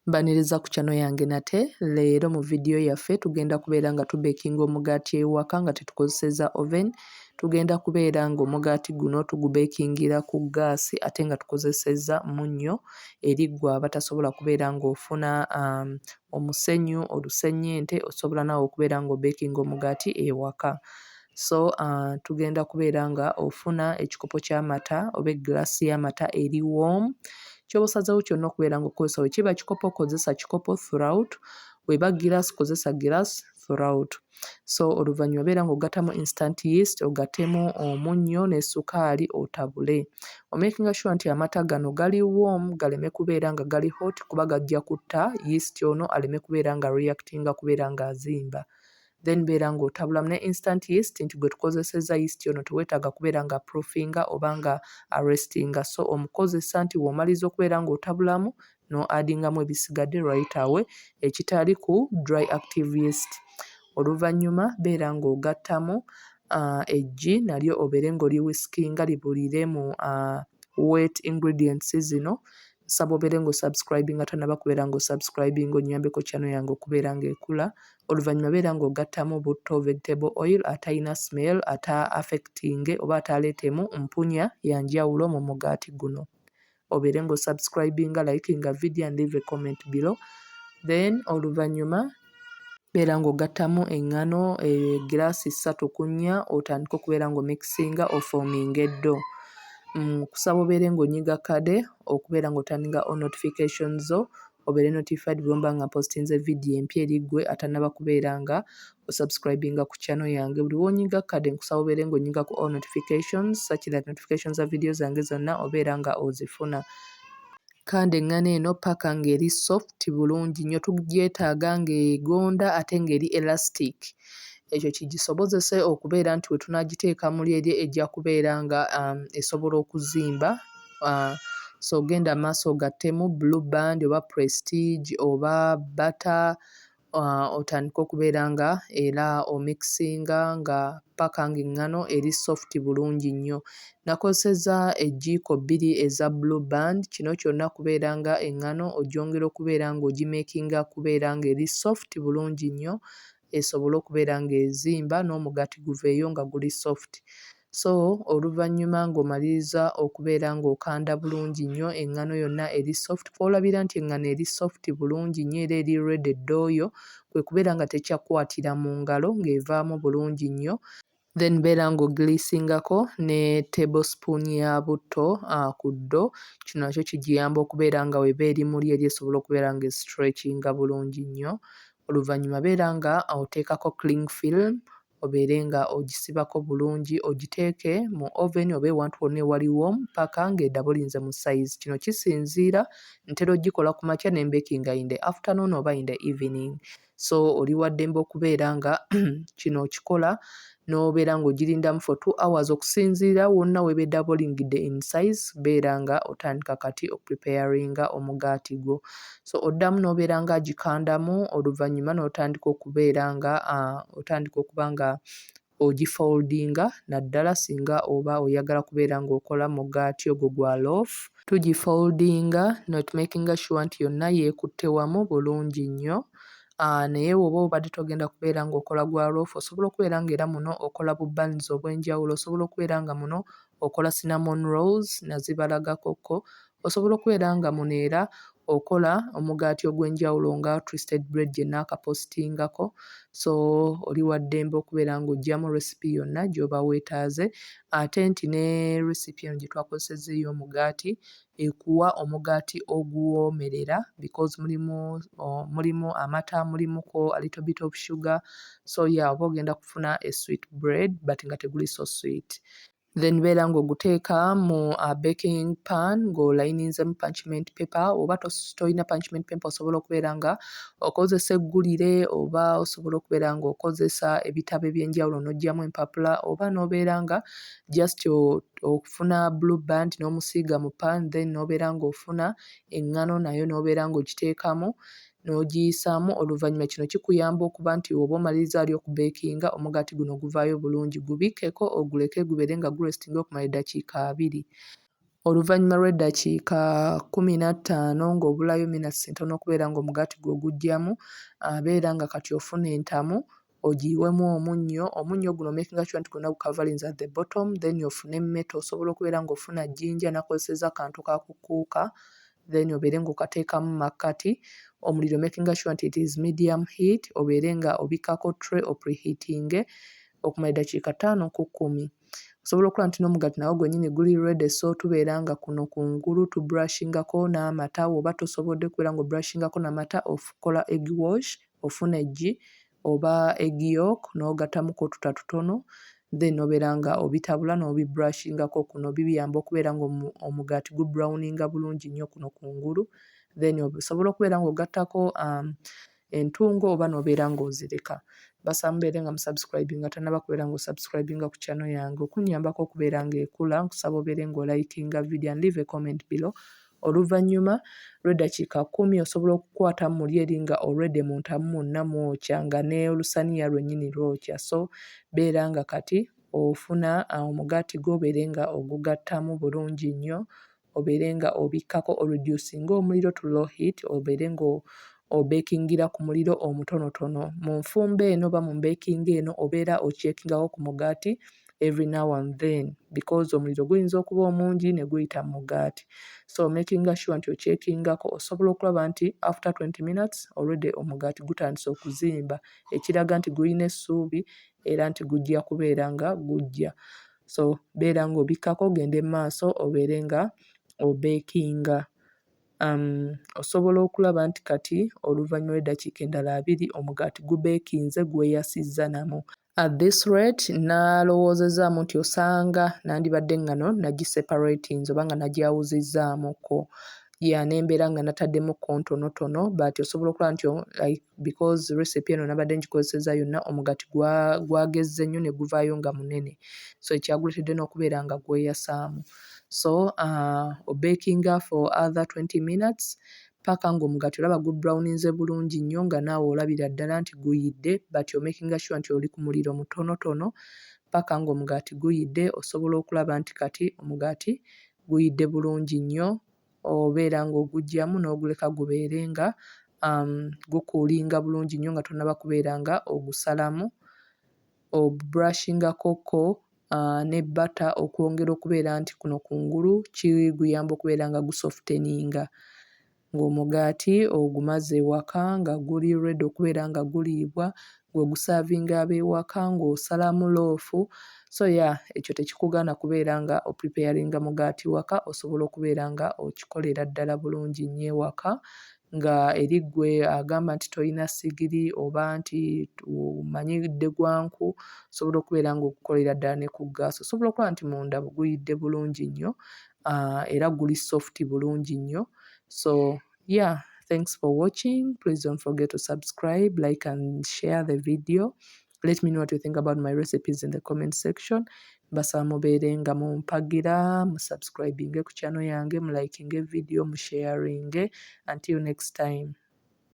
Mbaniriza ku channel yange nate. Leero mu video yaffe tugenda kubeera nga tubekinga omugaati ewaka nga tetukozeseza oven. Tugenda kubeera nga omugaati guno tugubekingira ku gaasi ate nga tukozeseza munnyo eri ggwe abatasobola kubeera ng'ofuna omusenyu, olusennyente, osobola naawe okubeera ng'obekinga omugaati ewaka. So tugenda kubeera nga ofuna ekikopo ky'amata oba eggiraasi y'amata eri warm. Ky'oba osazeewo kyonna okubeera ng'okozesa, bwe kiba kikopo kozesa kikopo throughout, bw'eba giraasi kozesa giraasi throughout. So oluvannyuma beera ng'ogattamu instant yeast, ogattemu omunnyo ne sukaali otabule. Omakinga sure nti amata gano gali warm, galeme kubeera nga gali hot kuba gajja kutta yeast ono aleme kubeera nga reactinga kubeera ng'azimba. Then beera ng'otabulamu ne instant yeast nti gwe tukozesezza yeast ono teweetaaga kubeera nga proofinga oba nga arrestinga. So omukozesa nti w'omaliza okubeera ng'otabulamu no addingamu ebisigadde right away ekitali ku dry active yeast. Oluvannyuma beera ng'ogattamu eggi nalyo obeere ng'oliwiskinga libulire mu wet ingredients zino. Nsaba obeere ng'osubscribinga tonnaba kubeera ng'osubscribinga onnyambeko channel yange okubeera ng'ekula. Oluvannyuma beera ng'ogattamu butto vegetable oil atalina smell ata-affecting oba ataleetemu mpunya ya njawulo mu mugaati guno. Obeere ng'osubscribinga, likinga video and leave a comment below. Then oluvannyuma beera ng'ogattamu eŋŋano giraasi 3 ku 4 otandike okubeera ng'omixinga ofoominga eddo. Kusaba obeere ng'onyiga kade okubeera ng'otandika on notifications zo, obeere notified bwe mba nga mpostinze video empya eri ggwe atannaba kubeera nga osubscribinga ku channel yange. Buli w'onyiga kade nkusaba obeere ng'onyiga ku all notifications such that notifications za video zange zonna obeera nga ozifuna. Kandi eŋŋano eno paka ng'eri soft bulungi nnyo, tugyetaaga ng'egonda ate ng'eri elastic. Ekyo kigisobozese okubeera nti we tunaagiteeka muli eri ejja kubeera nga esobola okuzimba. So genda maaso ogattemu Blue Band oba Prestige oba butter, otandike okubeera nga era omixinga nga paka ng'eŋŋano eri soft bulungi nnyo. Nakozesezza eggiiko 2 eza Blue Band, kino kyonna kubeera nga eŋŋano ogyongera okubeera ng'ogimakinga kubeera ng'eri soft bulungi nnyo esobole okubeera ng'ezimba n'omugaati guveeyo nga guli soft. So oluvannyuma ng'omaliriza okubeera ng'okanda bulungi nnyo eŋŋano yonna eri soft, kw'olabira nti eŋŋano eri soft bulungi nnyo era eri ready eddooyo kwe kubeera nga tekyakwatira mu ngalo ng'evaamu bulungi nnyo. Then beera ng'ogiriisingako ne tablespoon ya butto ku ddo. Kino nakyo kigiyamba okubeera nga weba eri muli eri esobola okubeera ng'estretchinga bulungi nnyo. Oluvannyuma beera nga oteekako cling film obeere nga ogisibako bulungi, ogiteeke mu oven oba ewantu wonna ewali warm paka ng'edabulinze mu size. Kino kisinziira, ntera oggikola ku makya ne mbekinga in the afternoon oba in the evening. So oli wa ddembe okubeera nga kino okikola n'obeera ng'ogirindamu for 2 hours okusinziira wonna weba edabulingidde in size, beera nga otandika kati okupreparinga omugaati gwo. So oddamu n'obeera ng'agikandamu, oluvannyuma n'otandika okubeera nga okuba nga ogifoldinga naddala singa oba oyagala kubeera ng'okola mugaati ogwo gwa loaf. Tugifoldinga not makinga sure nti yonna yeekutte wamu bulungi nnyo. Naye bw'oba obadde togenda kubeera ng'okola gwa loaf, osobola okubeera ng'era muno okola bu buns obw'enjawulo, osobola okubeera nga muno okola cinnamon rolls nazibalagakokko, osobola okubeera nga muno era okola omugaati ogw'enjawulo nga twisted bread gye naakapositingako. So oli wa ddembe okubeera ng'oggyamu recipe yonna gy'oba weetaaze, ate nti ne recipe eno gye twakozesezza ey'omugaati ekuwa omugaati oguwoomerera because mulimu amata, mulimuko a little bit of sugar. So yeah, oba ogenda kufuna a sweet bread but nga teguli so sweet. Then beera ng'oguteeka mu baking pan ng'olayininzemu parchment paper, oba tolina parchment paper osobola okubeera nga okozesa eggulire oba osobola okubeera ng'okozesa ebitabo eby'enjawulo n'oggyamu empapula, oba n'obeera nga just okufuna Blue Band n'omusiiga mu pan, then n'obeera ng'ofuna eŋŋano nayo n'obeera ng'ogiteekamu n'ogiyisaamu. Oluvannyuma kino kikuyamba okuba nti oba omaliriza ali okubeekinga omugaati guno guvaayo bulungi, gubikkeko oguleke gubeere nga gurestinga okumala eddakiika 2. Oluvannyuma lw'eddakiika 15 ng'obulayo minutes ntono okubeera ng'omugaati gwo guggyamu, beera nga kati ofuna entamu ogiyiwemu omunnyo. Omunnyo guno making sure nti gwonna gucoverings at the bottom, then ofune emmete osobola okubeera ng'ofuna jjinja nakozesezza akantu kakukuuka, then obeere ng'okateekamu makkati. Omuliro making sure nti it is medium heat, obeere nga obikkako tray preheatinge okumala eddakiika 5 ku 10. Osobola okulaba nti n'omugaati nagwo gwennyini guli ready, so tubeera nga kuno kungulu tubrushingako n'amata. Bw'oba tosobodde kubeera ng'obrushingako n'amata, okola egg wash, ofuna eggi oba egg yolk n'ogattamuko otuta tutono, then n'obeera nga obitabula n'obibrashingako. Kuno bibiyamba okubeera ng'omugaati gubrowninga bulungi nnyo kuno kungulu, then osobola okubeera ng'ogattako entungo oba n'obeera ng'ozireka. Mbasaba mubeere nga musubscribing nga tannaba kubeera ng'osubscribinga ku channel yange. Okunnyambako okubeera ng'ekula, nkusaba obeere ng'olikinga video and leave a comment below. Oluvannyuma lw'eddakiika 10 osobola okukwatamu muli eri nga already mu ntamu mwonna mwokya nga ne olusaniya lwennyini lwokya. So beera nga kati ofuna omugaati gwo obeere nga ogugattamu bulungi nnyo, obeere nga obikkako oreducinga omuliro to low heat, obeere obeekingira ku muliro omutonotono. Mu nfumba eno oba mu mbeekinga eno obeera okyekingako ku mugaati every now and then because omuliro guyinza okuba omungi ne guyita mu mugaati. So making sure nti okyekingako, osobola okulaba nti after 20 minutes already omugaati gutandise okuzimba, ekiraga nti guyina essuubi era nti gujja kubeera nga gujja. So beera ng'obikkako ogende mu maaso obeere nga obeekinga. Osobola okulaba nti kati oluvannyuma lw'eddakiika endala 2 omugaati gubeekinze gweyasizza namo. At this rate nalowoozezaamu nti osanga nandibadde ngano nagiseparatinze oba nga nagyawuzizzaamuko. Nembeera nga nataddemukko ntonotono but osobola okulaba nti because recipe eno nabadde ngikozesezza yonna omugaati gwagezze nnyo ne guvaayo nga munene. So ekyaguletedde n'okubeera nga gweyasaamu. So obeekinga for other 20 minutes paka ng'omugaati olaba gubrowninze bulungi nnyo nga naawe olabira ddala nti guyidde but making sure nti oli ku muliro mutonotono paka ng'omugaati guyidde. Osobola okulaba nti kati omugaati guyidde bulungi nnyo, obeera ng'oguggyamu n'oguleka gubeere nga gukuulinga bulungi nnyo nga tonnaba kubeera nga ogusalamu. Obrushingakoko ne butter okwongera okubeera nti kuno kungulu kiguyamba okubeera nga gusofteninga. Ng'omugaati ogumaze ewaka nga guli ready okubeera nga guliibwa, ng'ogusavinga ab'ewaka ng'osalamu loofu. So ekyo tekikugaana kubeera nga opreparinga mugaati waka, osobola okubeera nga okikolera ddala bulungi nnyo ewaka nga eri ggwe agamba nti toyina sigiri oba nti omanyidde gwanku, osobola okubeera ng'ogukolera ddala ne ku ggaasi. Osobola okuba nti munda guyidde bulungi nnyo era guli soft bulungi nnyo. So thanks for watching. Please don't forget to subscribe, like and share the video. Let me know what you think about my recipes in the comment section. Mbasaba mubeere nga mumpagira, musubscribinge ku channel yange, mulikinge video, musharinge. Until next time.